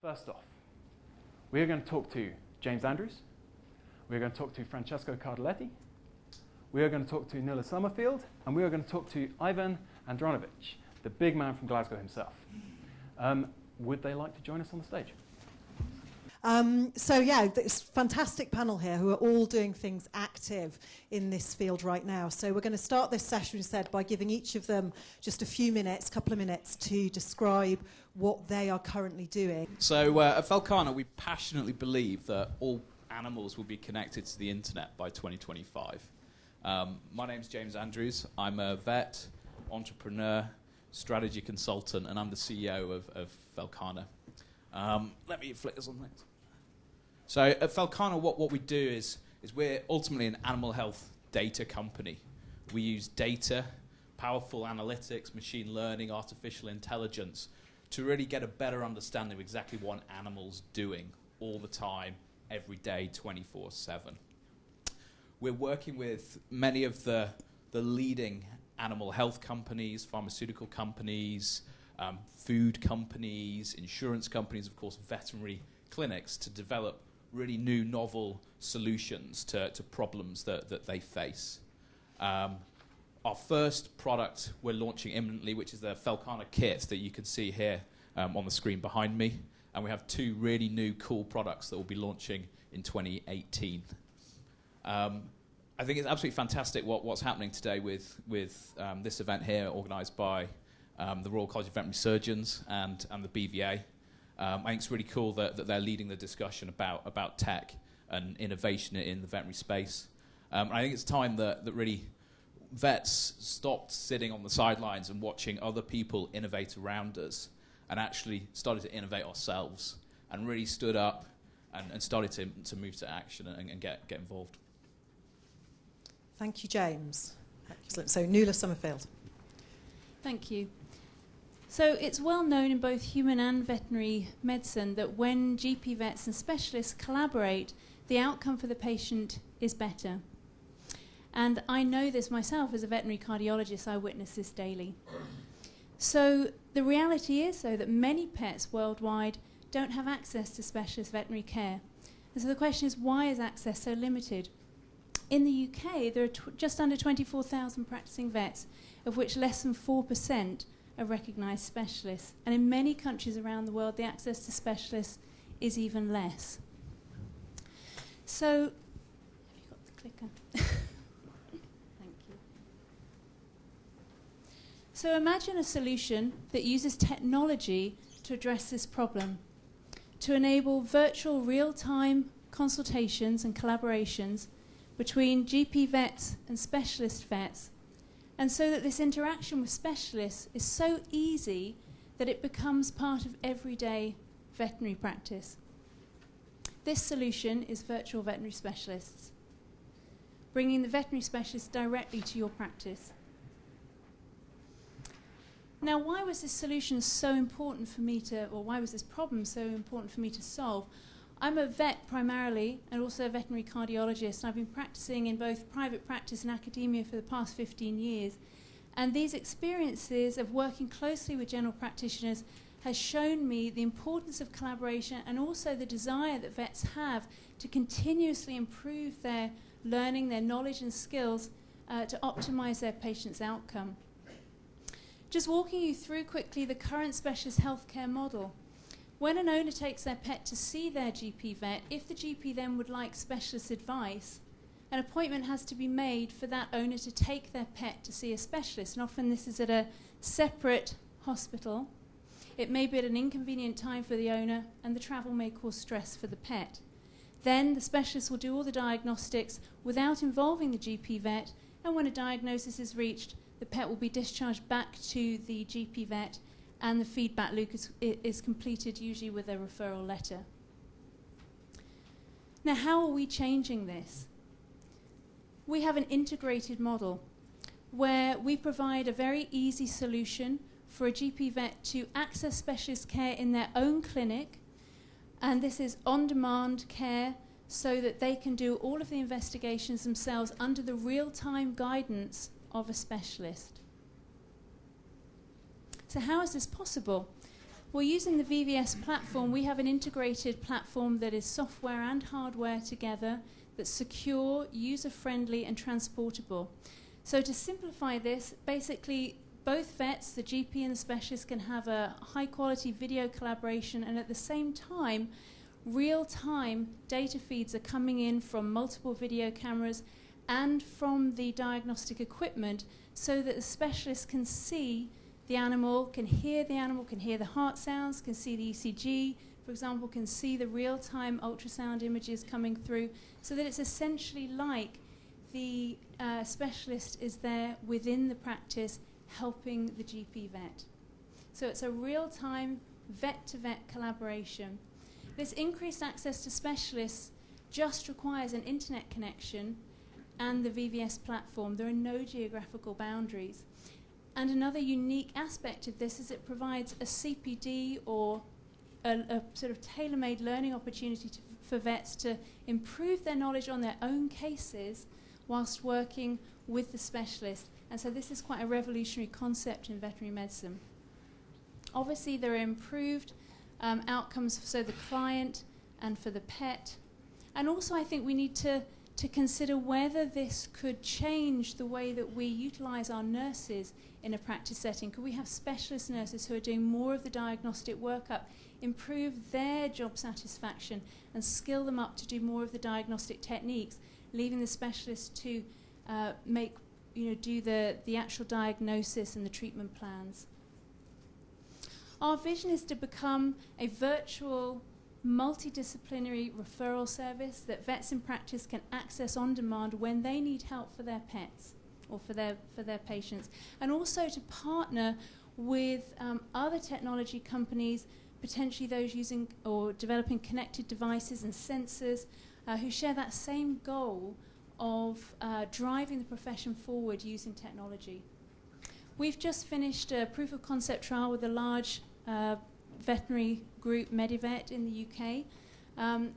First off, we're going to talk to James Andrews. We're going to talk to Francesco Cardoletti. We are going to talk to Nuala Summerfield. And we are going to talk to Ivan Andonovic, the big man from Glasgow himself. Would they like to join us on the stage? So yeah, this fantastic panel here who are all doing things active in this field right now. So we're going to start this session, as said, by giving each of them just a few minutes, couple of minutes, to describe what they are currently doing. So at Felcana, we passionately believe that all animals will be connected to the internet by 2025. My name's James Andrews. I'm a vet, entrepreneur, strategy consultant, and I'm the CEO of Felcana. Let me flick this on next. So at Felcana, what we do is we're ultimately an animal health data company. We use data, powerful analytics, machine learning, artificial intelligence to really get a better understanding of exactly what an animal's doing all the time, every day, 24/7. We're working with many of the leading animal health companies, pharmaceutical companies, food companies, insurance companies, of course, veterinary clinics to develop really new, novel solutions to problems that they face. Our first product we're launching imminently, which is the Felcana kit that you can see here on the screen behind me. And we have two really new, cool products that we'll be launching in 2018. I think it's absolutely fantastic what's happening today with this event here, organised by the Royal College of Veterinary Surgeons and the BVA. I think it's really cool that they're leading the discussion about tech and innovation in the veterinary space. I think it's time that really vets stopped sitting on the sidelines and watching other people innovate around us and actually started to innovate ourselves and really stood up and started to move to action and get involved. Thank you, James. Excellent. So, Nuala Summerfield. Thank you. So it's well known in both human and veterinary medicine that when GP vets and specialists collaborate, the outcome for the patient is better. And I know this myself as a veterinary cardiologist. I witness this daily. So the reality is, though, that many pets worldwide don't have access to specialist veterinary care. And so the question is, why is access so limited? In the UK, there are just under 24,000 practicing vets, of which less than 4% are recognised specialists. And in many countries around the world, the access to specialists is even less. So, have you got the clicker? Thank you. So imagine a solution that uses technology to address this problem, to enable virtual real-time consultations and collaborations between GP vets and specialist vets, and so that this interaction with specialists is so easy that it becomes part of everyday veterinary practice. This solution is Virtual Veterinary Specialists, bringing the veterinary specialist directly to your practice. Now, why was this solution so important for me why was this problem so important for me to solve? I'm a vet primarily and also a veterinary cardiologist, and I've been practicing in both private practice and academia for the past 15 years. And these experiences of working closely with general practitioners has shown me the importance of collaboration and also the desire that vets have to continuously improve their learning, their knowledge and skills to optimize their patient's outcome. Just walking you through quickly the current specialist healthcare model. When an owner takes their pet to see their GP vet, if the GP then would like specialist advice, an appointment has to be made for that owner to take their pet to see a specialist. And often this is at a separate hospital. It may be at an inconvenient time for the owner, and the travel may cause stress for the pet. Then the specialist will do all the diagnostics without involving the GP vet, and when a diagnosis is reached, the pet will be discharged back to the GP vet, and the feedback loop is completed, usually with a referral letter. Now, how are we changing this? We have an integrated model where we provide a very easy solution for a GP vet to access specialist care in their own clinic, and this is on-demand care so that they can do all of the investigations themselves under the real-time guidance of a specialist. So how is this possible? Well, using the VVS platform, we have an integrated platform that is software and hardware together, that's secure, user-friendly, and transportable. So to simplify this, basically both vets, the GP and the specialist, can have a high-quality video collaboration, and at the same time, real-time data feeds are coming in from multiple video cameras and from the diagnostic equipment, so that the specialist can see the animal, can hear the heart sounds, can see the ECG, for example, can see the real-time ultrasound images coming through, so that it's essentially like the specialist is there within the practice helping the GP vet. So it's a real-time vet-to-vet collaboration. This increased access to specialists just requires an internet connection and the VVS platform. There are no geographical boundaries. And another unique aspect of this is it provides a CPD or a sort of tailor-made learning opportunity for vets to improve their knowledge on their own cases whilst working with the specialist. And so this is quite a revolutionary concept in veterinary medicine. Obviously, there are improved outcomes for the client and for the pet. And also, I think we need to consider whether this could change the way that we utilize our nurses in a practice setting. Could we have specialist nurses who are doing more of the diagnostic workup, improve their job satisfaction, and skill them up to do more of the diagnostic techniques, leaving the specialist to do the actual diagnosis and the treatment plans? Our vision is to become a virtual multidisciplinary referral service that vets in practice can access on demand when they need help for their pets or for their patients, and also to partner with other technology companies, potentially those using or developing connected devices and sensors who share that same goal of driving the profession forward using technology. We've just finished a proof of concept trial with a large veterinary group, Medivet, in the UK.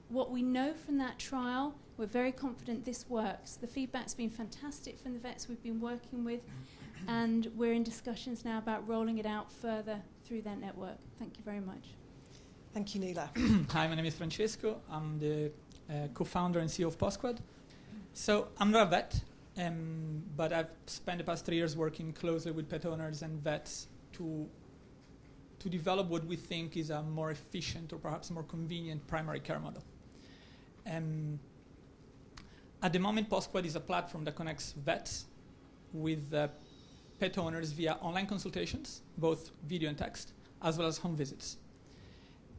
What we know from that trial, we're very confident this works. The feedback's been fantastic from the vets we've been working with, and we're in discussions now about rolling it out further through their network. Thank you very much. Thank you, Nuala. Hi, my name is Francesco. I'm the co-founder and CEO of Pawsquad. So I'm not a vet, but I've spent the past 3 years working closely with pet owners and vets to develop what we think is a more efficient or perhaps more convenient primary care model. At the moment, Pawsquad is a platform that connects vets with pet owners via online consultations, both video and text, as well as home visits.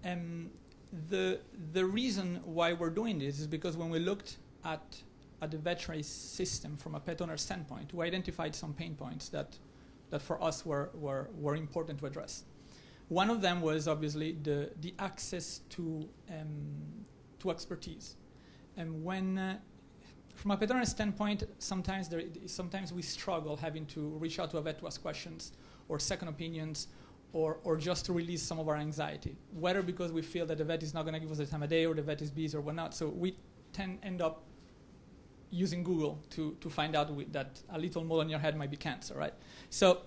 The reason why we're doing this is because when we looked at the veterinary system from a pet owner standpoint, we identified some pain points that for us were important to address. One of them was obviously the access to expertise. And when, from a pet owner standpoint, sometimes we struggle having to reach out to a vet to ask questions or second opinions or just to release some of our anxiety, whether because we feel that the vet is not going to give us the time of day or the vet is busy or whatnot. So we end up using Google to find out that a little mole on your head might be cancer, right? So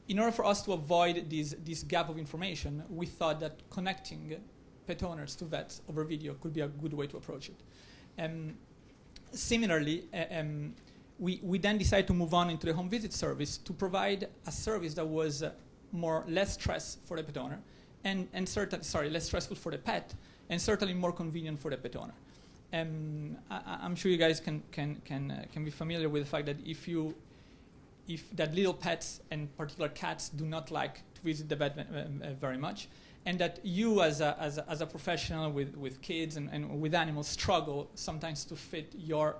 in order for us to avoid this gap of information, we thought that connecting pet owners to vets over video could be a good way to approach it. Similarly, we then decided to move on into the home visit service to provide a service that was less stress for the pet owner, and less stressful for the pet, and certainly more convenient for the pet owner. I'm sure you guys can be familiar with the fact that if that little pets and particular cats do not like to visit the vet very much, and that you as a professional with kids and with animals struggle sometimes to fit your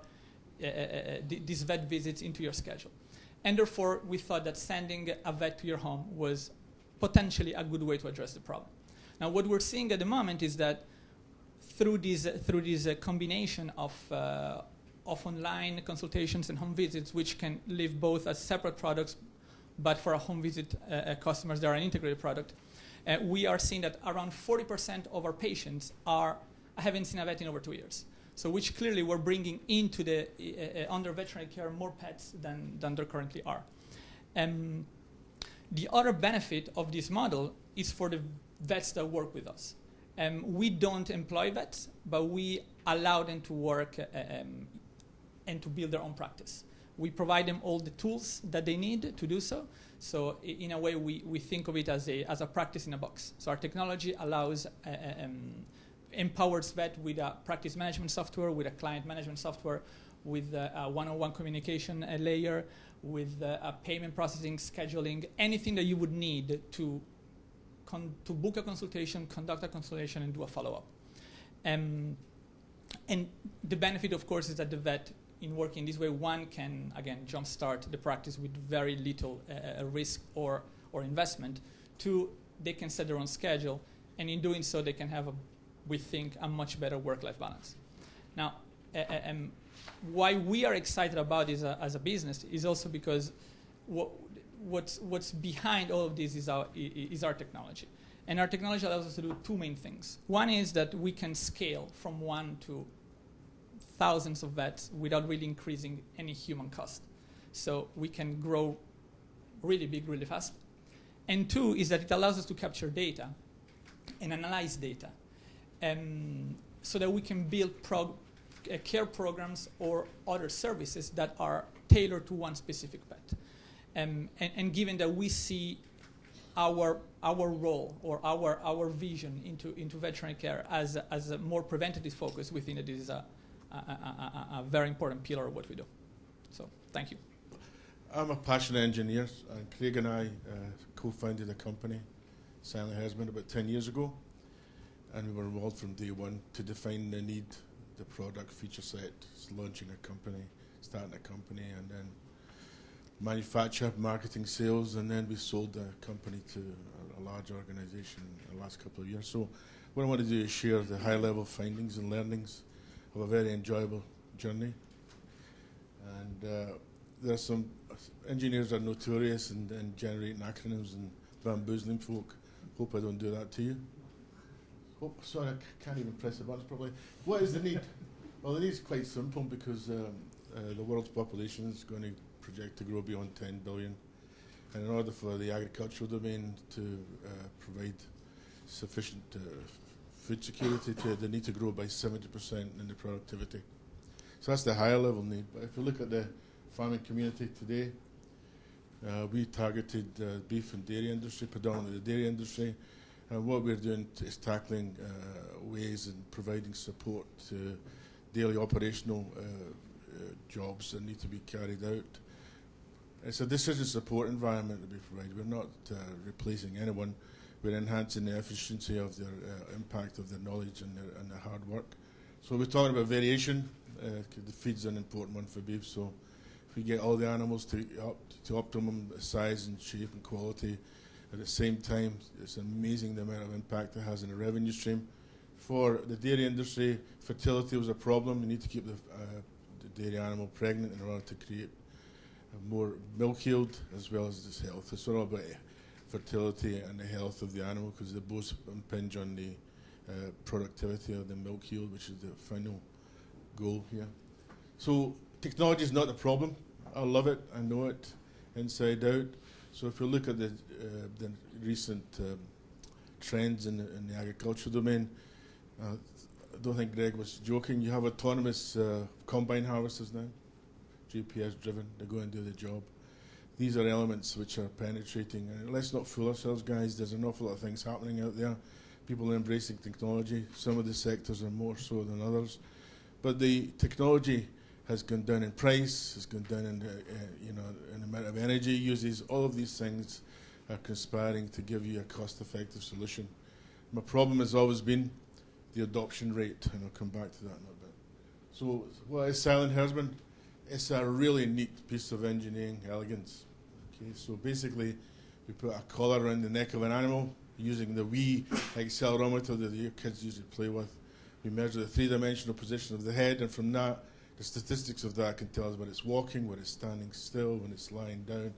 these vet visits into your schedule. And therefore, we thought that sending a vet to your home was potentially a good way to address the problem. Now, what we're seeing at the moment is that through this combination of online consultations and home visits, which can live both as separate products, but for a home visit customers, they are an integrated product. We are seeing that around 40% of our patients haven't seen a vet in over 2 years. So which clearly we're bringing into the under veterinary care more pets than there currently are. The other benefit of this model is for the vets that work with us. We don't employ vets, but we allow them to work and to build their own practice. We provide them all the tools that they need to do so. So in a way, we think of it as a practice in a box. So our technology allows, empowers vet with a practice management software, with a client management software, with a one-on-one communication layer, with a payment processing, scheduling, anything that you would need to book a consultation, conduct a consultation, and do a follow-up. And the benefit, of course, is that the vet, in working this way, one can, again, jumpstart the practice with very little risk or investment. Two, they can set their own schedule, and in doing so, they can have, we think, a much better work-life balance. Now, why we are excited about this as a business is also because what's behind all of this is our technology. And our technology allows us to do two main things. One is that we can scale from 1 to thousands of vets without really increasing any human cost. So we can grow really big, really fast. And two is that it allows us to capture data and analyze data so that we can build care programs or other services that are tailored to one specific pet. And given that we see our role or our vision into veterinary care as a more preventative focus, we think that this is a very important pillar of what we do. So, thank you. I'm a passionate engineer, and Craig and I co-founded a company, Silent Herdsman, about 10 years ago, and we were involved from day one to define the need, the product, feature set, launching a company, starting a company, and then manufacture, marketing, sales, and then we sold the company to a large organization in the last couple of years. So what I want to do is share the high-level findings and learnings of a very enjoyable journey. And there are some engineers are notorious in generating acronyms and bamboozling folk. Hope I don't do that to you. Sorry, I can't even press the buttons properly. What is the need? Well, the need is quite simple because the world's population is going to project to grow beyond 10 billion. And in order for the agricultural domain to provide sufficient food security, they need to grow by 70% in the productivity. So that's the higher level need. But if you look at the farming community today, we targeted beef and dairy industry, predominantly the dairy industry. And what we're doing is tackling ways and providing support to daily operational jobs that need to be carried out. It's a decision support environment that we provide. We're not replacing anyone. We're enhancing the efficiency of their impact of their knowledge and their hard work. So we're talking about variation. The feed's an important one for beef. So if we get all the animals to optimum size and shape and quality at the same time, it's amazing the amount of impact it has in the revenue stream. For the dairy industry, fertility was a problem. You need to keep the dairy animal pregnant in order to create more milk yield as well as its health. It's all about fertility and the health of the animal because they both impinge on the productivity of the milk yield, which is the final goal here. So technology is not the problem. I love it. I know it inside out. So if you look at the recent trends in the agricultural domain, I don't think Greg was joking. You have autonomous combine harvesters now, GPS driven. They go and do the job. These are elements which are penetrating. And let's not fool ourselves, guys. There's an awful lot of things happening out there. People are embracing technology. Some of the sectors are more so than others. But the technology has gone down in price, has gone down in the amount of energy it uses. All of these things are conspiring to give you a cost-effective solution. My problem has always been the adoption rate, and I'll come back to that in a bit. So what is Silent Herdsman? It's a really neat piece of engineering elegance. Okay, so basically, we put a collar around the neck of an animal using the wee accelerometer that your kids usually play with. We measure the three-dimensional position of the head, and from that, the statistics of that can tell us when it's walking, when it's standing still, when it's lying down,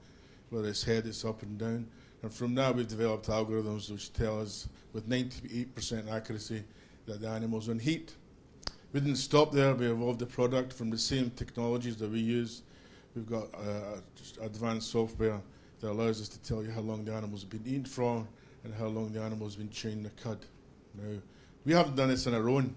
whether its head is up and down. And from that, we've developed algorithms which tell us with 98% accuracy that the animal's on heat. We didn't stop there. We evolved the product from the same technologies that we use. We've got advanced software that allows us to tell you how long the animal's been eating for and how long the animal's been chewing the cud. Now, we haven't done this on our own.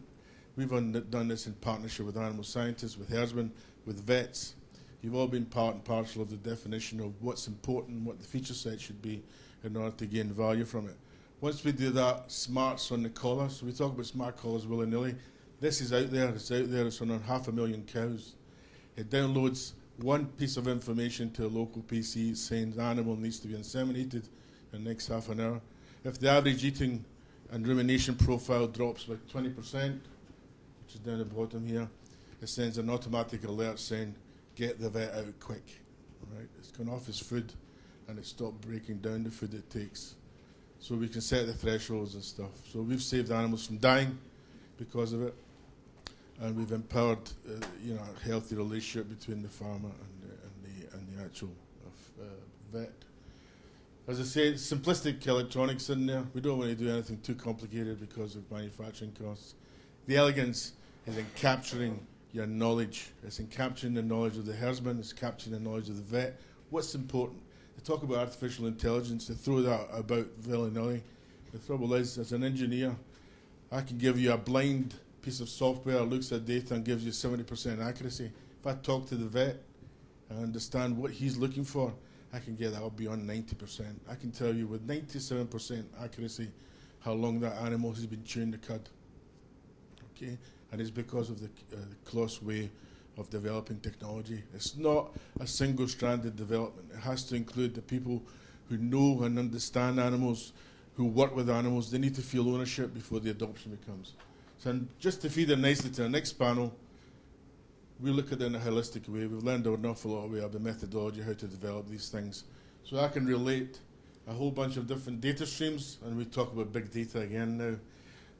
We've done this in partnership with animal scientists, with herdsmen, with vets. You've all been part and parcel of the definition of what's important, what the feature set should be in order to gain value from it. Once we do that, smarts on the collar, so we talk about smart collars willy-nilly. This is out there, it's on 500,000 cows. It downloads one piece of information to a local PC saying the animal needs to be inseminated in the next half an hour. If the average eating and rumination profile drops by 20%, which is down the bottom here, it sends an automatic alert saying, get the vet out quick. Right? It's gone off his food and it's stopped breaking down the food it takes. So we can set the thresholds and stuff. So we've saved animals from dying because of it, and we've empowered a healthy relationship between the farmer and the actual vet. As I say, simplistic electronics in there. We don't want to do anything too complicated because of manufacturing costs. The elegance is in capturing your knowledge. It's in capturing the knowledge of the herdsman. It's capturing the knowledge of the vet. What's important? They talk about artificial intelligence. They throw that about willy-nilly. The trouble is, as an engineer, I can give you a blind piece of software that looks at data and gives you 70% accuracy. If I talk to the vet and understand what he's looking for, I can get that beyond 90%. I can tell you with 97% accuracy how long that animal has been chewing the cud. Okay? And it's because of the close way of developing technology. It's not a single-stranded development. It has to include the people who know and understand animals, who work with animals. They need to feel ownership before the adoption becomes. So just to feed in nicely to the next panel, we look at it in a holistic way. We've learned an awful lot of the methodology, how to develop these things. So I can relate a whole bunch of different data streams, and we talk about big data again now.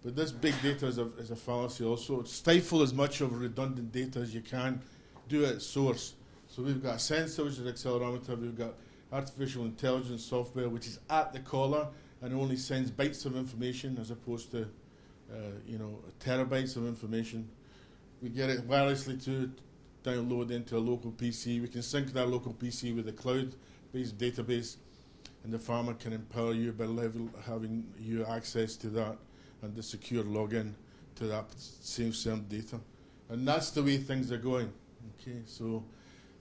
But this big data is a fallacy also. Stifle as much of redundant data as you can. Do it at source. So we've got a sensor, which is an accelerometer. We've got artificial intelligence software, which is at the collar and only sends bytes of information as opposed to terabytes of information. We get it wirelessly to download into a local PC. We can sync that local PC with a cloud-based database, and the farmer can empower you by having you access to that and the secure login to that same data. And that's the way things are going. Okay, so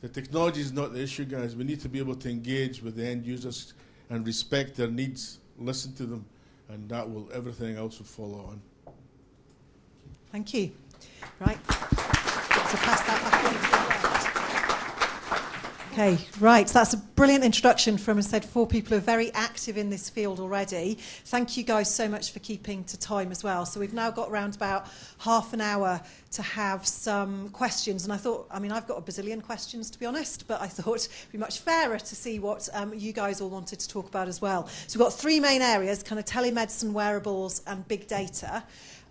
the technology is not the issue, guys. We need to be able to engage with the end users and respect their needs, listen to them, and everything else will follow on. Thank you. Right. So pass that back on to the left. Okay, right. So that's a brilliant introduction from, as I said, 4 people who are very active in this field already. Thank you guys so much for keeping to time as well. So we've now got around about half an hour to have some questions. And I thought, I've got a bazillion questions, to be honest, but I thought it'd be much fairer to see what you guys all wanted to talk about as well. So we've got 3 main areas, kind of telemedicine, wearables, and big data.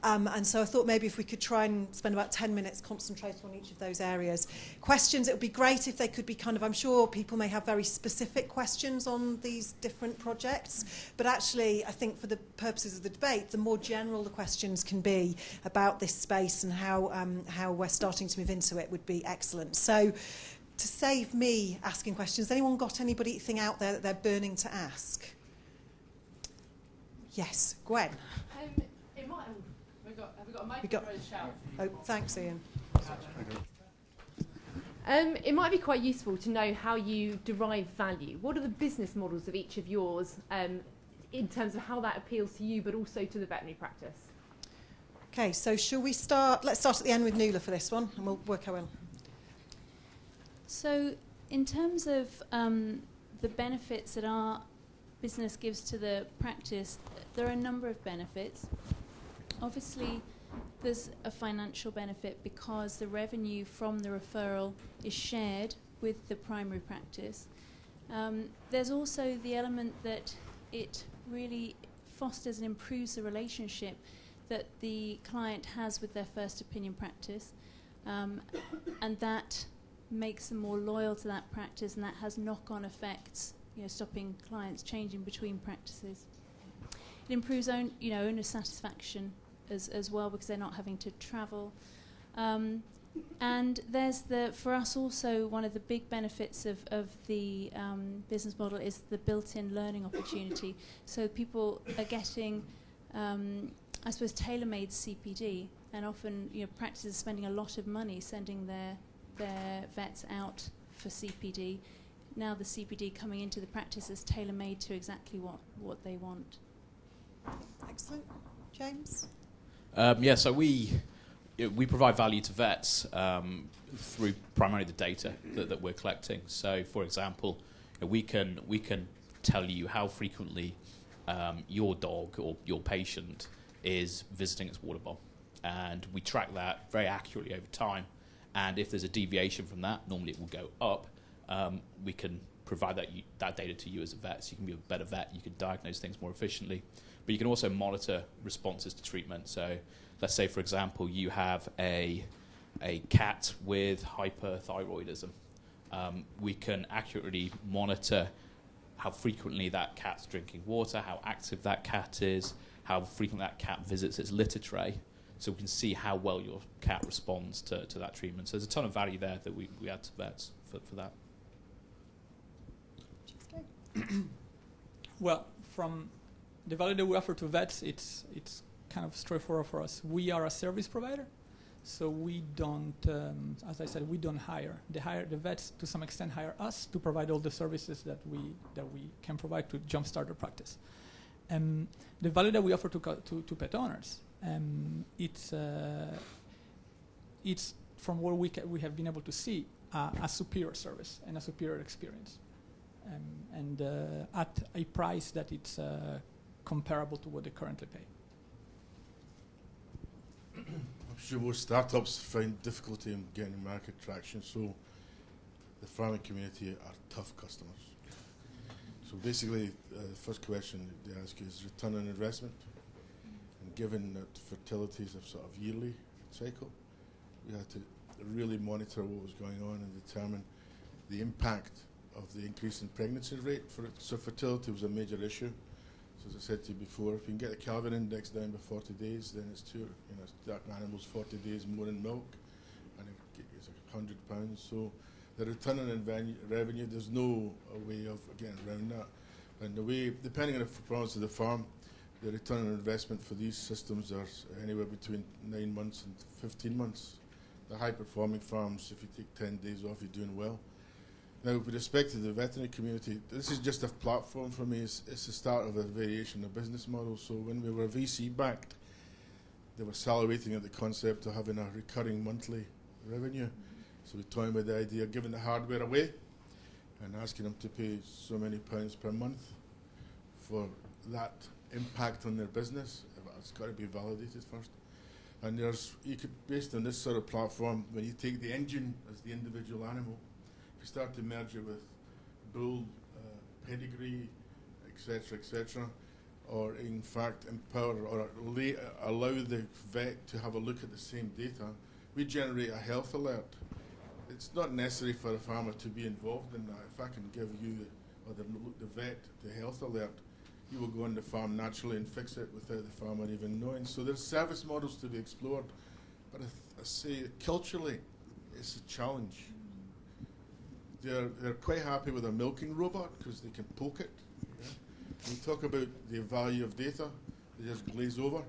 And so I thought maybe if we could try and spend about 10 minutes concentrating on each of those areas. Questions, it would be great if they could be I'm sure people may have very specific questions on these different projects, but actually I think for the purposes of the debate, the more general the questions can be about this space and how we're starting to move into it would be excellent. So to save me asking questions, has anyone got anything out there that they're burning to ask? Yes, Gwen. Have we got a microphone shout? Oh, thanks, Ian. It might be quite useful to know how you derive value. What are the business models of each of yours in terms of how that appeals to you, but also to the veterinary practice? Okay, so shall we start? Let's start at the end with Nuala for this one, and we'll work our way on. So in terms of the benefits that our business gives to the practice, there are a number of benefits. Obviously, there's a financial benefit because the revenue from the referral is shared with the primary practice. There's also the element that it really fosters and improves the relationship that the client has with their first opinion practice, and that makes them more loyal to that practice, and that has knock-on effects, stopping clients changing between practices. It improves owner satisfaction as well, because they're not having to travel. And there's for us also, one of the big benefits of the business model is the built-in learning opportunity. So people are getting, I suppose, tailor-made CPD, and often practices are spending a lot of money sending their vets out for CPD. Now the CPD coming into the practice is tailor-made to exactly what they want. Excellent. James? So we provide value to vets through primarily the data that we're collecting. So, for example, we can tell you how frequently your dog or your patient is visiting its water bowl, and we track that very accurately over time. And if there's a deviation from that, normally it will go up. We can provide that data to you as a vet, so you can be a better vet. You can diagnose things more efficiently, but you can also monitor responses to treatment. So, let's say, for example, you have a cat with hyperthyroidism. We can accurately monitor how frequently that cat's drinking water, how active that cat is, how frequently that cat visits its litter tray, so we can see how well your cat responds to that treatment. So there's a ton of value there that we add to vets for that. Well, from the value that we offer to vets, it's kind of straightforward for us. We are a service provider, so we don't, as I said, we don't hire. The vets, to some extent, hire us to provide all the services that we can provide to jumpstart their practice. The value that we offer to pet owners, it's from what we have been able to see a superior service and a superior experience, and at a price that it's comparable to what they currently pay. I'm sure most startups find difficulty in getting market traction, so the farming community are tough customers. So basically, the first question they ask is return on investment. And given that fertility is a sort of yearly cycle, we had to really monitor what was going on and determine the impact of the increase in pregnancy rate. So fertility was a major issue. So as I said to you before, if you can get the Calvin index down by 40 days, then it's that animal's 40 days more in milk, and it's £100. So the return on revenue, there's no way of getting around that. And the way, depending on the performance of the farm, the return on investment for these systems are anywhere between 9 months and 15 months. The high-performing farms, if you take 10 days off, you're doing well. Now, with respect to the veterinary community, this is just a platform for me. It's the start of a variation of business model. So when we were VC-backed, they were salivating at the concept of having a recurring monthly revenue. So we toyed with the idea of giving the hardware away and asking them to pay so many pounds per month for that impact on their business. It's got to be validated first. And based on this sort of platform, when you take the engine as the individual animal, if you start to merge it with bull, pedigree, etc., or in fact empower or allow the vet to have a look at the same data, we generate a health alert. It's not necessary for a farmer to be involved in that. If I can give you the vet the health alert, you will go on the farm naturally and fix it without the farmer even knowing. So there's service models to be explored, but I say culturally, it's a challenge. They're quite happy with a milking robot because they can poke it. Yeah? When you talk about the value of data, they just glaze over. Right?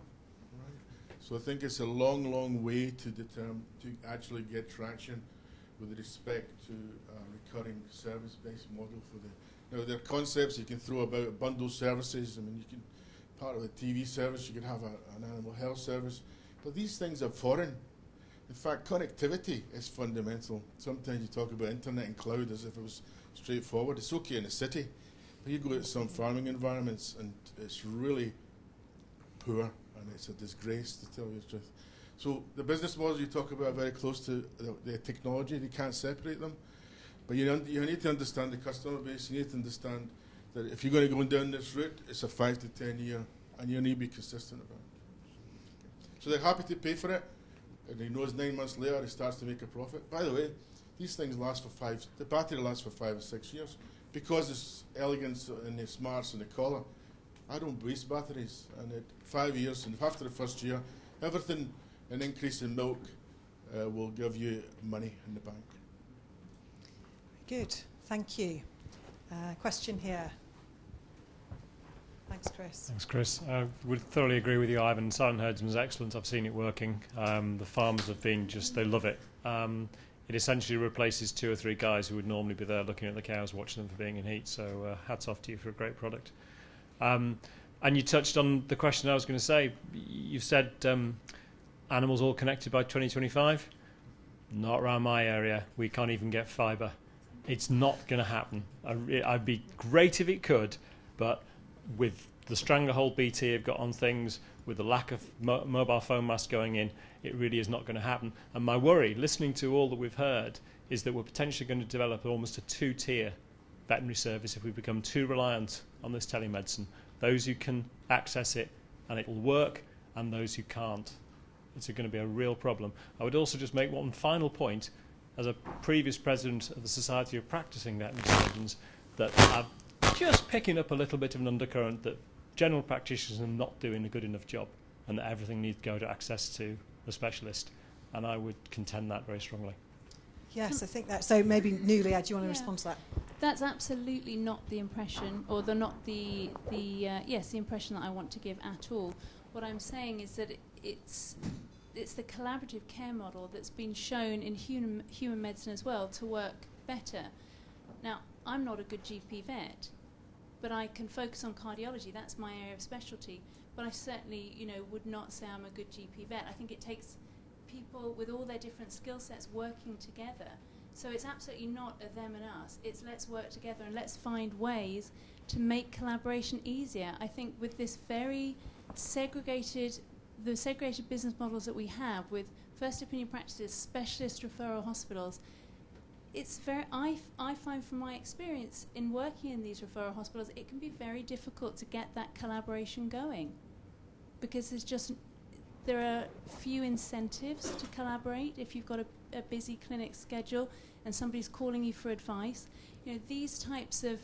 So I think it's a long, long way to actually get traction with respect to a recurring service-based model for the. Now, there are concepts you can throw about bundle services. I mean, you can, part of a TV service, you can have an animal health service. But these things are foreign. In fact, connectivity is fundamental. Sometimes you talk about internet and cloud as if it was straightforward. It's okay in the city. But you go to some farming environments and it's really poor, and it's a disgrace, to tell you the truth. So the business models you talk about are very close to the technology. You can't separate them. But you need to understand the customer base. You need to understand that if you're going to go down this route, it's a 5 to 10 year, and you need to be consistent about it. So they're happy to pay for it, and he knows 9 months later he starts to make a profit. By the way, these things last for the battery lasts for 5 or 6 years because it's elegance and the smarts and the collar. I don't waste batteries, and at 5 years, and after the first year, everything, an increase in milk, will give you money in the bank. Good, thank you. Question here. Thanks, Chris. Thanks, Chris. I would thoroughly agree with you, Ivan. Silent herdsman is excellent. I've seen it working. The farmers have been they love it. It essentially replaces 2 or 3 guys who would normally be there looking at the cows, watching them for being in heat. So hats off to you for a great product. And you touched on the question I was going to say. You've said animals all connected by 2025. Not around my area. We can't even get fibre. It's not going to happen. I'd be great if it could, but with the stranglehold BT have got on things, with the lack of mobile phone masts going in, it really is not going to happen. And my worry, listening to all that we've heard, is that we're potentially going to develop almost a 2-tier veterinary service if we become too reliant on this telemedicine. Those who can access it and it will work, and those who can't. It's going to be a real problem. I would also just make one final point, as a previous president of the Society of Practicing Veterinary Surgeons, that I'm just picking up a little bit of an undercurrent that general practitioners are not doing a good enough job, and that everything needs to go to access to a specialist. And I would contend that very strongly. Yes, I think that. So maybe Nuala, do you want to respond to that? That's absolutely not the impression, or the impression that I want to give at all. What I'm saying is that it's the collaborative care model that's been shown in human medicine as well to work better. Now, I'm not a good GP vet, but I can focus on cardiology. That's my area of specialty. But I certainly, would not say I'm a good GP vet. I think it takes people with all their different skill sets working together. So it's absolutely not a them and us. It's let's work together and let's find ways to make collaboration easier. I think with this very segregated business models that we have with first opinion practices, specialist referral hospitals, it's I find from my experience in working in these referral hospitals, it can be very difficult to get that collaboration going because there are few incentives to collaborate if you've got a busy clinic schedule and somebody's calling you for advice. These types of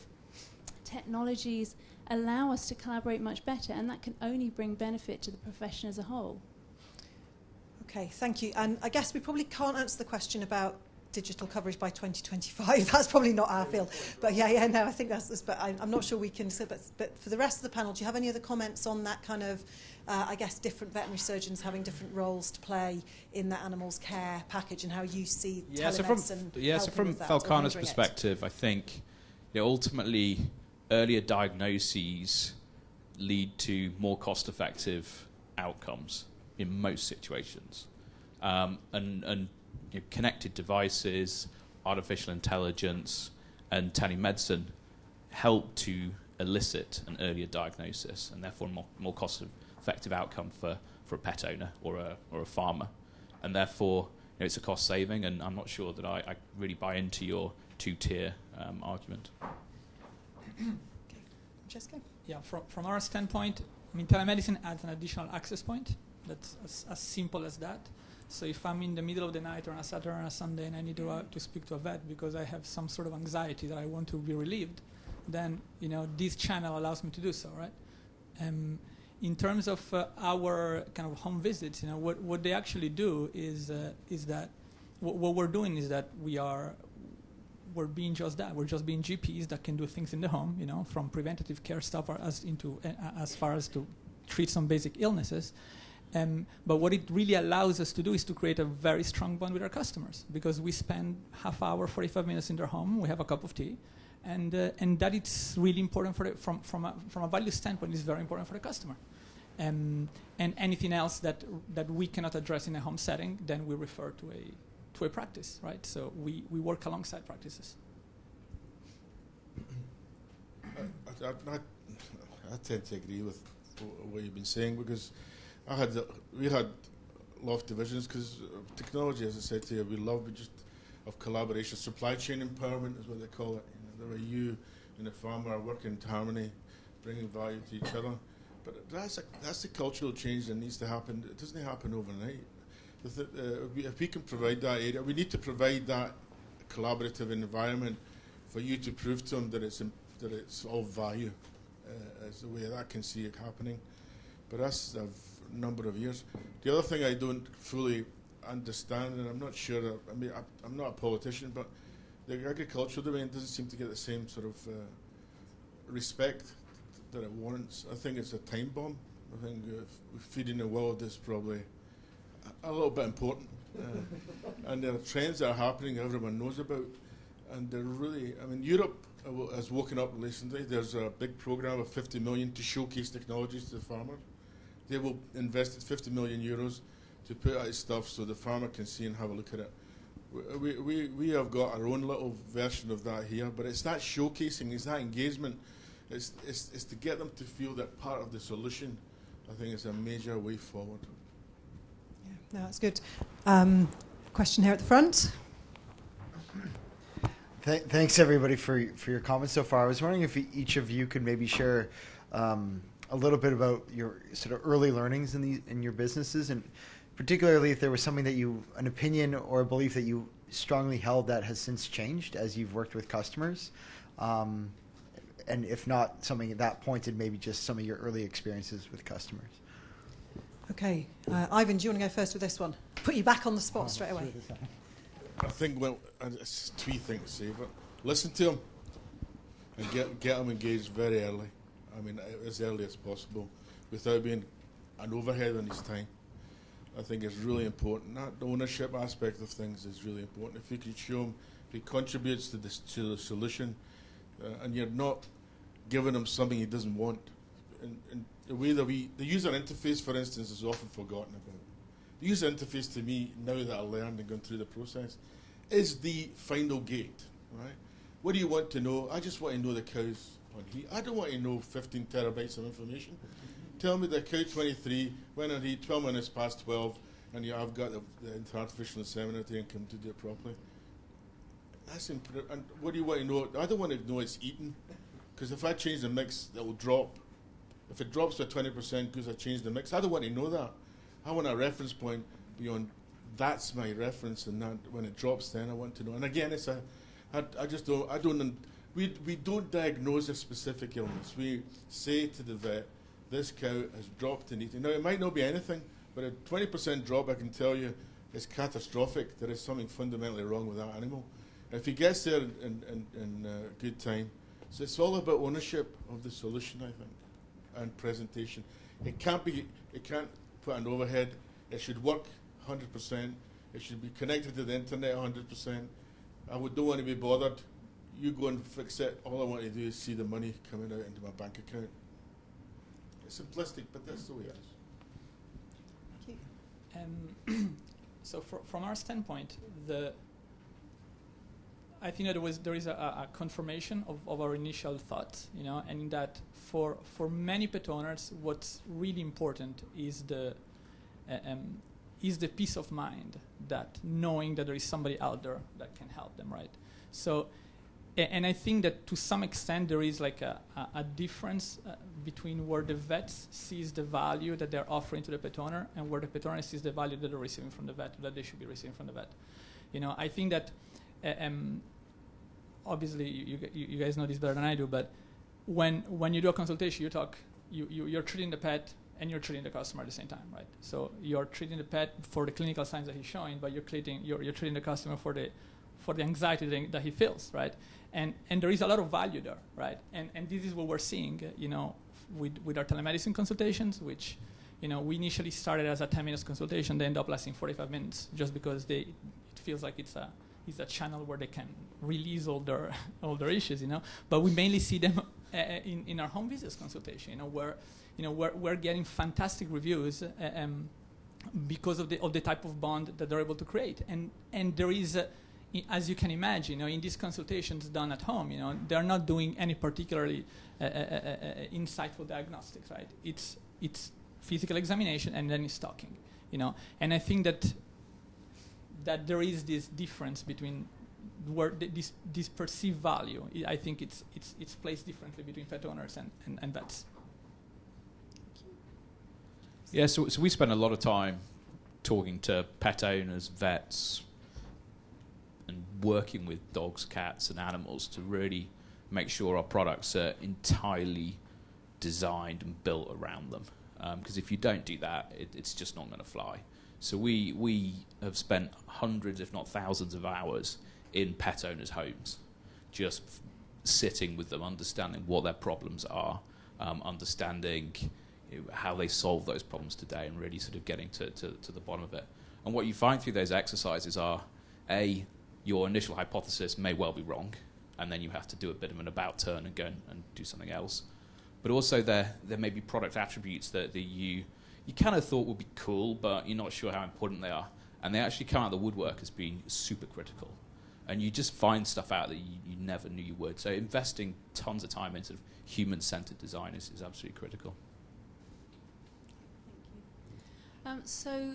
technologies allow us to collaborate much better, and that can only bring benefit to the profession as a whole. Okay, thank you. And I guess we probably can't answer the question about digital coverage by 2025. That's probably not our field. But I think that's. But I'm not sure we can. But for the rest of the panel, do you have any other comments on that kind of, different veterinary surgeons having different roles to play in the animals care package and how you see telemedicine? So from Felcana's perspective, I think ultimately earlier diagnoses lead to more cost-effective outcomes in most situations, and connected devices, artificial intelligence, and telemedicine help to elicit an earlier diagnosis and therefore more cost-effective outcome for a pet owner or a farmer, and therefore it's a cost saving. And I'm not sure that I really buy into your 2-tier argument. Okay. Francesco? Yeah, from our standpoint, telemedicine adds an additional access point. That's as simple as that. So if I'm in the middle of the night or on a Saturday or a Sunday and I need to speak to a vet because I have some sort of anxiety that I want to be relieved, then this channel allows me to do so, right? In terms of our kind of home visits, what they actually do is that what we're doing is that we're being just that. We're just being GPs that can do things in the home, from preventative care stuff as far as to treat some basic illnesses. But what it really allows us to do is to create a very strong bond with our customers, because we spend half hour, 45 minutes in their home, we have a cup of tea, and that it's really important from a value standpoint, is very important for the customer. And anything else that we cannot address in a home setting, then we refer to a practice, right? So we work alongside practices. I tend to agree with what you've been saying, because we had a lot of divisions, because technology, as I said to you, we love of collaboration. Supply chain empowerment is what they call it. The way you and the farmer are working in harmony, bringing value to each other. But that's the cultural change that needs to happen. It doesn't happen overnight. If we can provide that area, we need to provide that collaborative environment for you to prove to them that it's all value. As the way that I can see it happening. But that's a number of years. The other thing I don't fully understand, and I'm not sure, I mean, I'm not a politician, but the agricultural domain doesn't seem to get the same sort of respect that it warrants. I think it's a time bomb. I think feeding the world is probably a little bit important. And there are trends that are happening everyone knows about. And they're really, I mean, Europe has woken up recently. There's a big program of 50 million to showcase technologies to the farmer. They will invest 50 million euros to put out stuff so the farmer can see and have a look at it. We have got our own little version of that here, but it's that showcasing, it's that engagement, it's to get them to feel that part of the solution. I think it's a major way forward. Yeah, no, that's good. Question here at the front. Thanks everybody for your comments so far. I was wondering if each of you could maybe share a little bit about your sort of early learnings in your businesses, and particularly if there was something that an opinion or a belief that you strongly held that has since changed as you've worked with customers, and if not something at that point, and maybe just some of your early experiences with customers. Okay, Ivan, do you want to go first with this one? Put you back on the spot straight away. I think, well, it's three things to say, but listen to them and get them engaged very early. I mean, as early as possible, without being an overhead on his time. I think it's really important. The ownership aspect of things is really important. If you can show him, if he contributes to the solution, and you're not giving him something he doesn't want. And the way that the user interface, for instance, is often forgotten about. The user interface to me, now that I learned and gone through the process, is the final gate, right? What do you want to know? I just want to know the cow's on heat. I don't want to know 15 terabytes of information. Tell me the cow 23 went on heat 12 minutes past 12, and I've got the artificial inseminator and come to do it properly. That's and what do you want to know? I don't want to know it's eaten, because if I change the mix, it will drop. If it drops by 20% because I changed the mix, I don't want to know that. I want a reference point beyond. That's my reference, and that when it drops, then I want to know. And again, I just don't. We don't diagnose a specific illness. We say to the vet, this cow has dropped in eating. Now, it might not be anything, but a 20% drop, I can tell you, is catastrophic. There is something fundamentally wrong with that animal. If he gets there in good time, so it's all about ownership of the solution, I think, and presentation. It can't put an overhead. It should work 100%. It should be connected to the internet 100%. I don't want to be bothered. You go and fix it. All I want to do is see the money coming out into my bank account. It's simplistic, but that's the way it is. Thank you. So from our standpoint, I think that there is a confirmation of our initial thoughts, and in that for many pet owners, what's really important is the peace of mind, that knowing that there is somebody out there that can help them, right? So, and I think that to some extent there is like a difference between where the vet sees the value that they're offering to the pet owner and where the pet owner sees the value that they're receiving from the vet, that they should be receiving from the vet. I think that obviously you guys know this better than I do, but when you do a consultation, you're treating the pet and you're treating the customer at the same time, right? So you're treating the pet for the clinical signs that he's showing, but you're treating the customer for the anxiety that he feels, right? And there is a lot of value there, right? And this is what we're seeing, with our telemedicine consultations, which, we initially started as a 10-minute consultation, they end up lasting 45 minutes, just because it feels like it's a channel where they can release all their issues, But we mainly see them in our home visits consultation, where we're getting fantastic reviews because of the type of bond that they're able to create, and there is. As you can imagine, in these consultations done at home, they're not doing any particularly insightful diagnostics, right? It's physical examination and then it's talking, And I think that there is this difference between where this perceived value. I think it's placed differently between pet owners and vets. Yeah, so we spend a lot of time talking to pet owners, vets, and working with dogs, cats, and animals to really make sure our products are entirely designed and built around them. Because if you don't do that, it's just not going to fly. So we have spent hundreds, if not thousands, of hours in pet owners' homes, just sitting with them, understanding what their problems are, understanding how they solve those problems today, and really sort of getting to the bottom of it. And what you find through those exercises are, A, your initial hypothesis may well be wrong, and then you have to do a bit of an about turn and go and do something else. But also there may be product attributes that you kind of thought would be cool, but you're not sure how important they are. And they actually come out of the woodwork as being super critical. And you just find stuff out that you never knew you would. So investing tons of time in sort of human-centered design is absolutely critical. Thank you. So,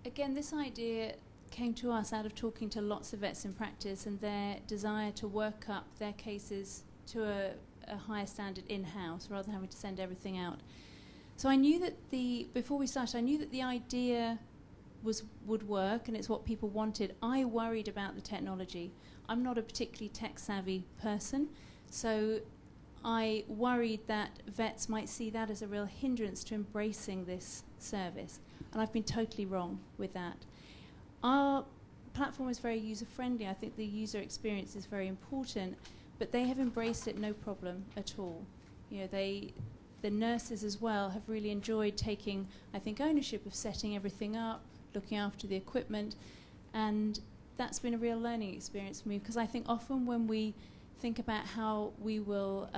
again, this idea came to us out of talking to lots of vets in practice and their desire to work up their cases to a higher standard in-house rather than having to send everything out. So I knew that before we started, I knew that the idea would work and it's what people wanted. I worried about the technology. I'm not a particularly tech-savvy person, so I worried that vets might see that as a real hindrance to embracing this service, and I've been totally wrong with that. Our platform is very user-friendly. I think the user experience is very important, but they have embraced it no problem at all. You know, the nurses as well have really enjoyed taking, I think, ownership of setting everything up, looking after the equipment, and that's been a real learning experience for me, because I think often when we think about how we will,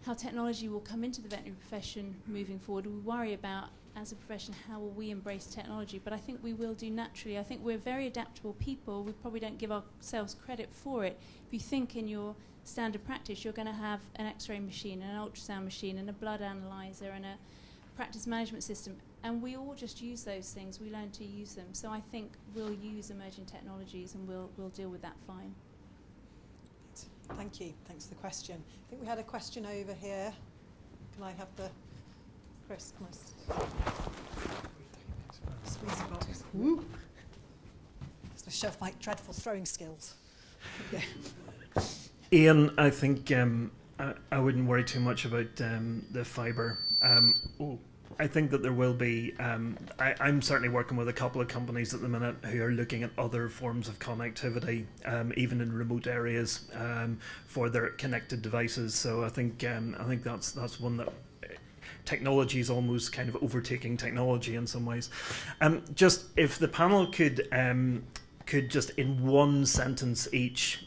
how technology will come into the veterinary profession moving forward, we worry about, as a profession, how will we embrace technology, but I think we will do naturally. I think we're very adaptable people. We probably don't give ourselves credit for it. If you think in your standard practice, you're going to have an X-ray machine, an ultrasound machine, and a blood analyzer, and a practice management system, and we all just use those things. We learn to use them. So I think we'll use emerging technologies, and we'll deal with that fine. Thank you. Thanks for the question. I think we had a question over here. Can I have the Chris? Can I squeeze the box? Woo! To show my dreadful throwing skills. Yeah. Ian, I think I wouldn't worry too much about the fibre. I think that there will be, I'm certainly working with a couple of companies at the minute who are looking at other forms of connectivity, even in remote areas, for their connected devices. So I think that's one that technology is almost kind of overtaking technology in some ways. Just if the panel could just in one sentence each,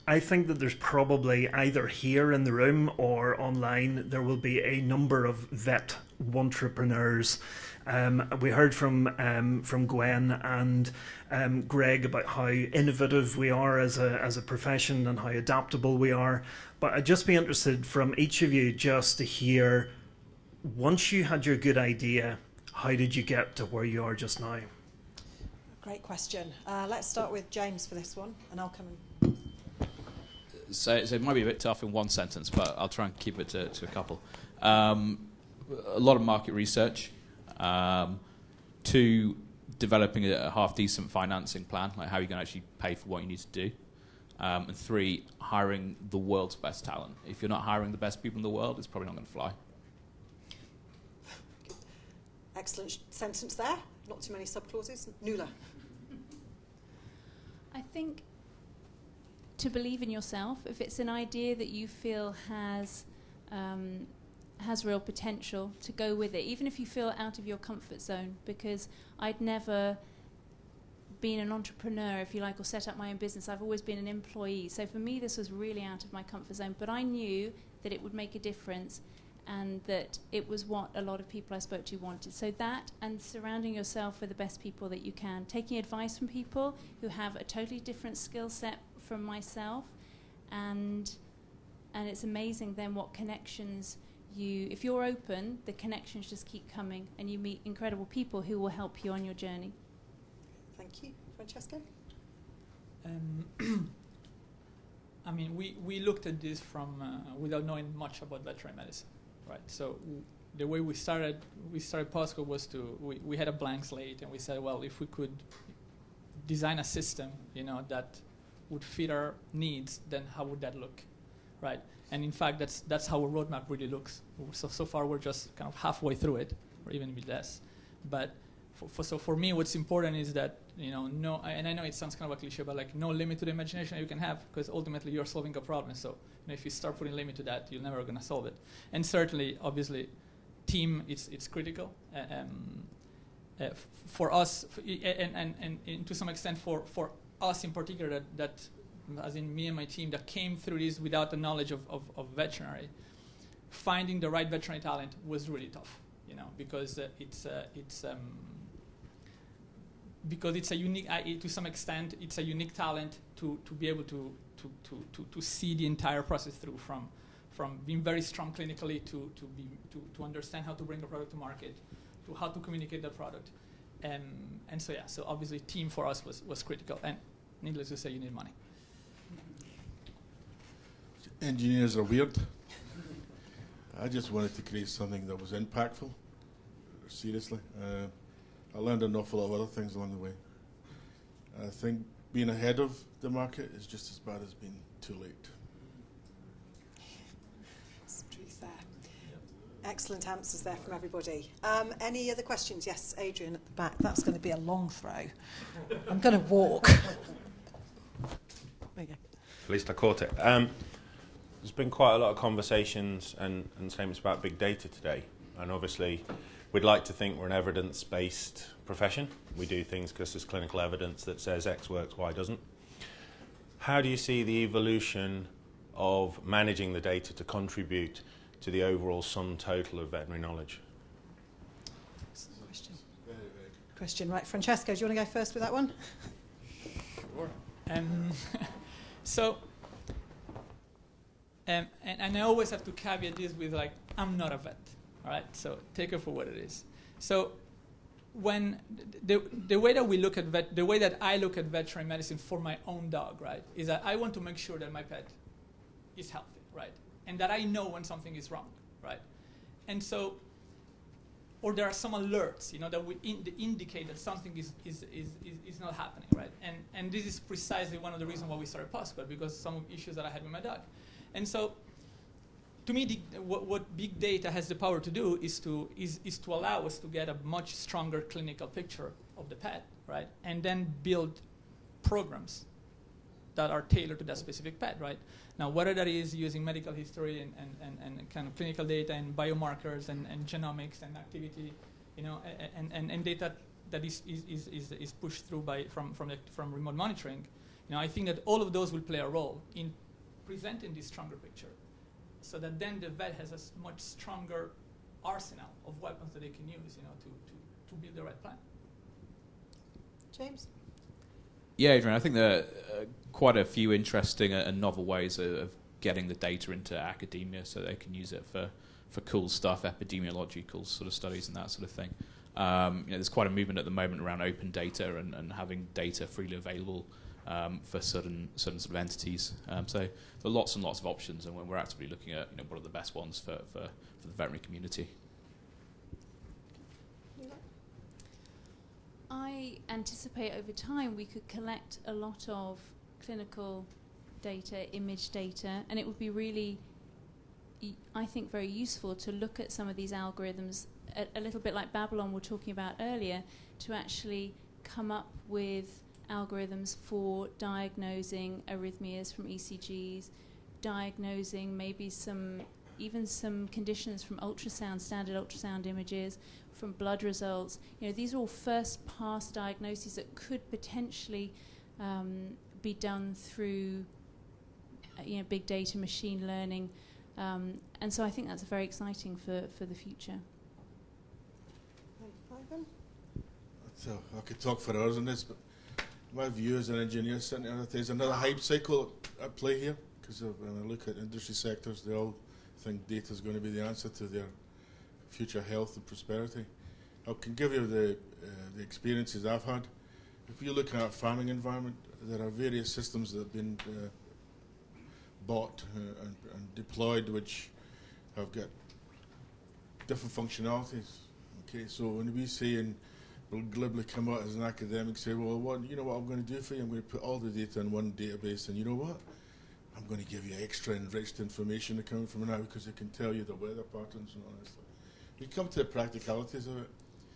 I think that there's probably either here in the room or online there will be a number of vet entrepreneurs. We heard from Gwen and Greg about how innovative we are as a profession and how adaptable we are. But I'd just be interested from each of you just to hear, once you had your good idea, how did you get to where you are just now? Great question. Let's start with James for this one, and I'll come in. So it might be a bit tough in one sentence, but I'll try and keep it to a couple. A lot of market research. 2, developing a half-decent financing plan, like how you can actually pay for what you need to do. And 3, hiring the world's best talent. If you're not hiring the best people in the world, it's probably not going to fly. Excellent sentence there. Not too many subclauses. Nuala. I think to believe in yourself. If it's an idea that you feel has real potential, to go with it, even if you feel out of your comfort zone, because I'd never been an entrepreneur, if you like, or set up my own business. I've always been an employee. So for me, this was really out of my comfort zone, but I knew that it would make a difference and that it was what a lot of people I spoke to wanted. So that, and surrounding yourself with the best people that you can, taking advice from people who have a totally different skill set from myself, and it's amazing then what connections if you're open, the connections just keep coming and you meet incredible people who will help you on your journey. Thank you. Francesco? I mean, we looked at this from without knowing much about veterinary medicine, right? So the way we started Pawsquad was we had a blank slate, and we said, well, if we could design a system, that would fit our needs, then how would that look, right? And in fact, that's how a roadmap really looks. So far, we're just kind of halfway through it, or even a bit less. But so for me, what's important is that, no, and I know it sounds kind of a cliche, but like no limit to the imagination you can have, because ultimately you're solving a problem. So if you start putting limit to that, you're never going to solve it. And certainly, obviously, team it's critical for us, and to some extent for us in particular, that as in me and my team that came through this without the knowledge of veterinary. Finding the right veterinary talent was really tough, because it's a unique, to some extent, it's a unique talent to be able to see the entire process through, from being very strong clinically to understand how to bring a product to market, to how to communicate the product, and so obviously team for us was critical, and needless to say, you need money. Engineers are weird. I just wanted to create something that was impactful, seriously. I learned an awful lot of other things along the way. I think being ahead of the market is just as bad as being too late. That's pretty fair. Excellent answers there from everybody. Any other questions? Yes, Adrian at the back. That's going to be a long throw. I'm going to walk. There you go. At least I caught it. There's been quite a lot of conversations and statements about big data today, and obviously we'd like to think we're an evidence-based profession. We do things because there's clinical evidence that says X works, Y doesn't. How do you see the evolution of managing the data to contribute to the overall sum total of veterinary knowledge? Question. Question, right. Francesco, do you want to go first with that one? Sure. And I always have to caveat this with, like, I'm not a vet, all right? So take it for what it is. So when the way that we look at the way that I look at veterinary medicine for my own dog, right, is that I want to make sure that my pet is healthy, right? And that I know when something is wrong, right? And so, or there are some alerts, that would indicate that something is not happening, right? And this is precisely one of the reasons why we started Pawsquad, because some of the issues that I had with my dog. And so, to me, what big data has the power to do is to allow us to get a much stronger clinical picture of the pet, right? And then build programs that are tailored to that specific pet, right? Now, whether that is using medical history and kind of clinical data and biomarkers and genomics and activity, and data that is pushed through from remote monitoring, I think that all of those will play a role in presenting this stronger picture, so that then the vet has a much stronger arsenal of weapons that they can use, to build the right plan. James? Yeah, Adrian, I think there are quite a few interesting and novel ways of getting the data into academia so they can use it for cool stuff, epidemiological sort of studies and that sort of thing. There's quite a movement at the moment around open data and having data freely available for certain sort of entities. So there are lots and lots of options, and we're actively looking at what are the best ones for the veterinary community. I anticipate over time we could collect a lot of clinical data, image data, and it would be really, I think, very useful to look at some of these algorithms a little bit like Babylon we were talking about earlier, to actually come up with algorithms for diagnosing arrhythmias from ECGs, diagnosing maybe some conditions from ultrasound, standard ultrasound images, from blood results. These are all first pass diagnoses that could potentially be done through big data, machine learning, and so I think that's very exciting for the future. So I could talk for hours on this, but my view as an engineer sitting there, there's another hype cycle at play here, because when I look at industry sectors, they all think data is going to be the answer to their future health and prosperity. I can give you the experiences I've had. If you look at a farming environment, there are various systems that have been bought and deployed which have got different functionalities. Okay, so when we say and we'll glibly come out as an academic, say, well, what I'm going to do for you? I'm going to put all the data in one database, and you know what? I'm going to give you extra enriched information to come from now, because it can tell you the weather patterns and all that stuff. We come to the practicalities of it.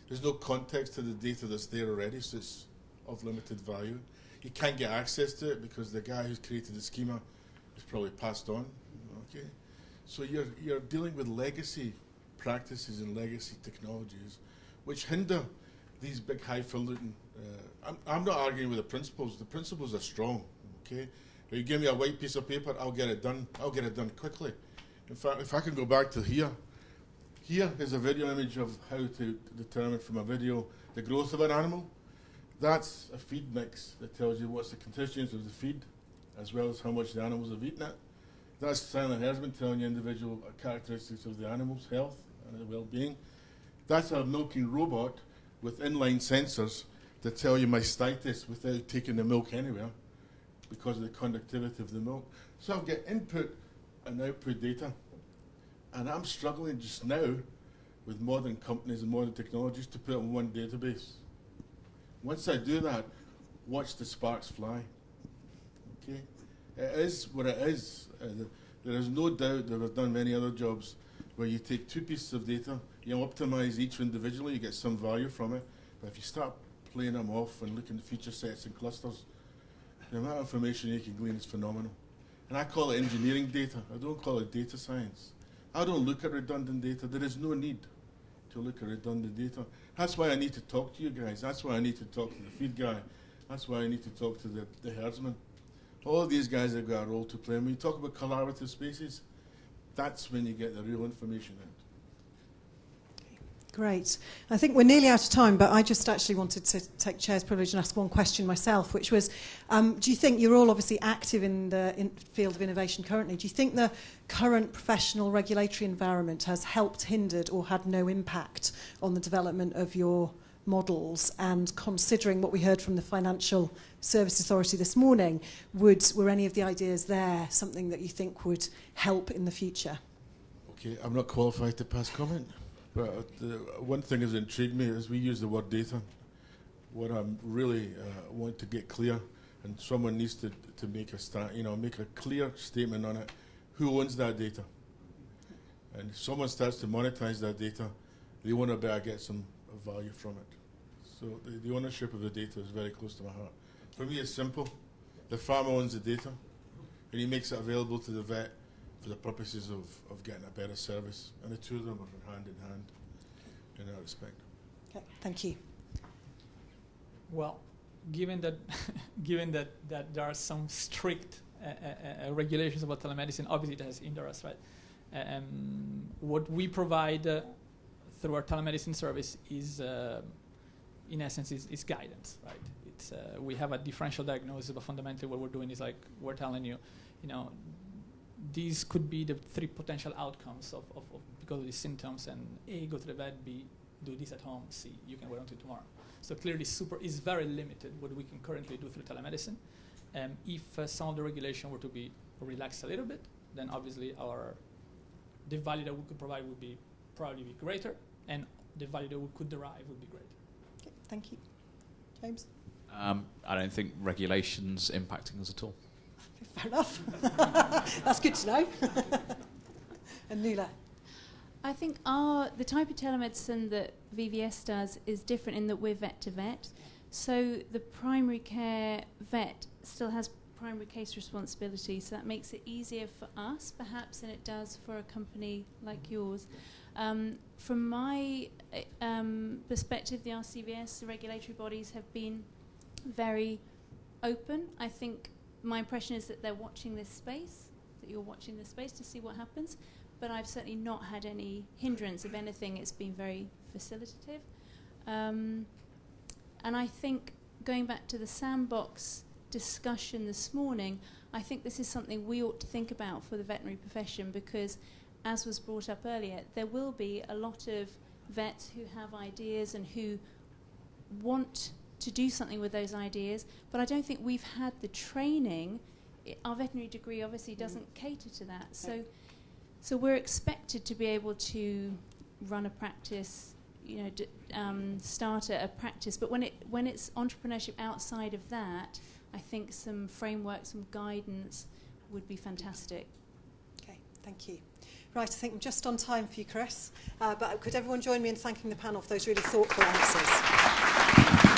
There's no context to the data that's there already, so it's of limited value. You can't get access to it because the guy who's created the schema is probably passed on. Okay, so you're dealing with legacy practices and legacy technologies, which hinder these big highfalutin. I'm not arguing with the principles. The principles are strong. Okay, if you give me a white piece of paper, I'll get it done. I'll get it done quickly. In fact, if I can go back to here. Here is a video image of how to determine from a video the growth of an animal. That's a feed mix that tells you what's the constituents of the feed, as well as how much the animals have eaten it. That's silent herdsman telling you individual characteristics of the animal's health and their well-being. That's a milking robot with inline sensors that tell you mastitis without taking the milk anywhere because of the conductivity of the milk. So I'll get input and output data. And I'm struggling just now with modern companies and modern technologies to put it in one database. Once I do that, watch the sparks fly. Okay, it is what it is. There is no doubt that I've done many other jobs where you take two pieces of data, you optimize each individually, you get some value from it. But if you start playing them off and looking at feature sets and clusters, the amount of information you can glean is phenomenal. And I call it engineering data. I don't call it data science. I don't look at redundant data. There is no need to look at redundant data. That's why I need to talk to you guys. That's why I need to talk to the feed guy. That's why I need to talk to the herdsman. All of these guys have got a role to play. And when you talk about collaborative spaces, that's when you get the real information out. Great. I think we're nearly out of time, but I just actually wanted to take chair's privilege and ask one question myself, which was, do you think, you're all obviously active in the field of innovation currently, do you think the current professional regulatory environment has helped, hindered, or had no impact on the development of your models? And considering what we heard from the Financial Services Authority this morning, were any of the ideas there something that you think would help in the future? Okay, I'm not qualified to pass comment. But one thing that's intrigued me is we use the word data. What I'm really want to get clear, and someone needs to make make a clear statement on it. Who owns that data? And if someone starts to monetize that data, they want to better get some value from it. So the ownership of the data is very close to my heart. For me, it's simple. The farmer owns the data, and he makes it available to the vet for the purposes of getting a better service, and the two of them are hand in hand in that respect. Okay, thank you. Well, given that that there are some strict regulations about telemedicine, obviously it has interests, right? What we provide through our telemedicine service is, in essence, is guidance, right? It's we have a differential diagnosis, but fundamentally what we're doing is like we're telling you, these could be the three potential outcomes of because of these symptoms, and A, go to the vet, B, do this at home, C, you can wait until tomorrow. So clearly is very limited what we can currently do through telemedicine. If some of the regulation were to be relaxed a little bit, then obviously the value that we could provide would probably be greater, and the value that we could derive would be greater. Okay, thank you. James? I don't think regulation's impacting us at all. Fair enough. That's good to know. And Nuala? I think the type of telemedicine that VVS does is different in that we're vet to vet. So the primary care vet still has primary case responsibility, so that makes it easier for us, perhaps, than it does for a company like yours. From my perspective, the RCVS, the regulatory bodies, have been very open. I think my impression is that they're watching this space, that you're watching this space to see what happens, but I've certainly not had any hindrance. If anything, it's been very facilitative. And I think, going back to the sandbox discussion this morning, I think this is something we ought to think about for the veterinary profession, because, as was brought up earlier, there will be a lot of vets who have ideas and who want to do something with those ideas, but I don't think we've had the training. Our veterinary degree obviously doesn't cater to that. So we're expected to be able to run a practice, start a practice, but when it's entrepreneurship outside of that, I think some framework, some guidance would be fantastic. Okay, thank you. Right, I think I'm just on time for you, Chris. But could everyone join me in thanking the panel for those really thoughtful answers?